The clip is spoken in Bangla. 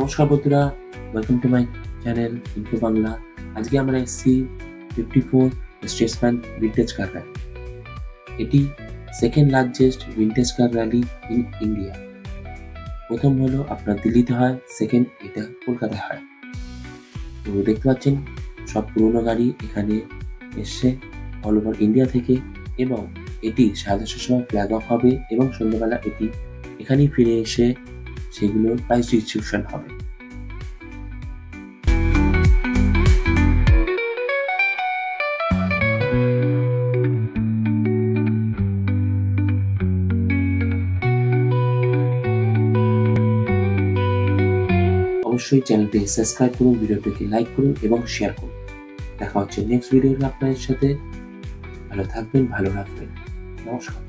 নমস্কার বন্ধুরা, welcome to my channel info Bangla. আজকে আমরা এসেছি 54 স্টেটসম্যান ভিন্টেজ কার র্যালি। এটি second largest vintage car rally in India. প্রথম হলো আপনার দিল্লিতে হয়, সেকেন্ড এটা কলকাতায় হয়। তো দেখতে পাচ্ছেন সব পুরোনো গাড়ি এখানে এসছে অল ওভার ইন্ডিয়া থেকে, এবং এটি 10:30টার সময় ফ্ল্যাগ অফ হবে এবং সন্ধ্যাবেলা এটি এখানেই ফিরে এসে সেগুলোর প্রাইজ ডিস্ট্রিবিউশন হবে। অবশ্যই চ্যানেলটি সাবস্ক্রাইব করুন, ভিডিওটিকে লাইক করুন এবং শেয়ার করুন। দেখা হচ্ছে নেক্সট ভিডিওতে আপনাদের সাথে। ভালো থাকবেন, ভালো রাখবেন। নমস্কার।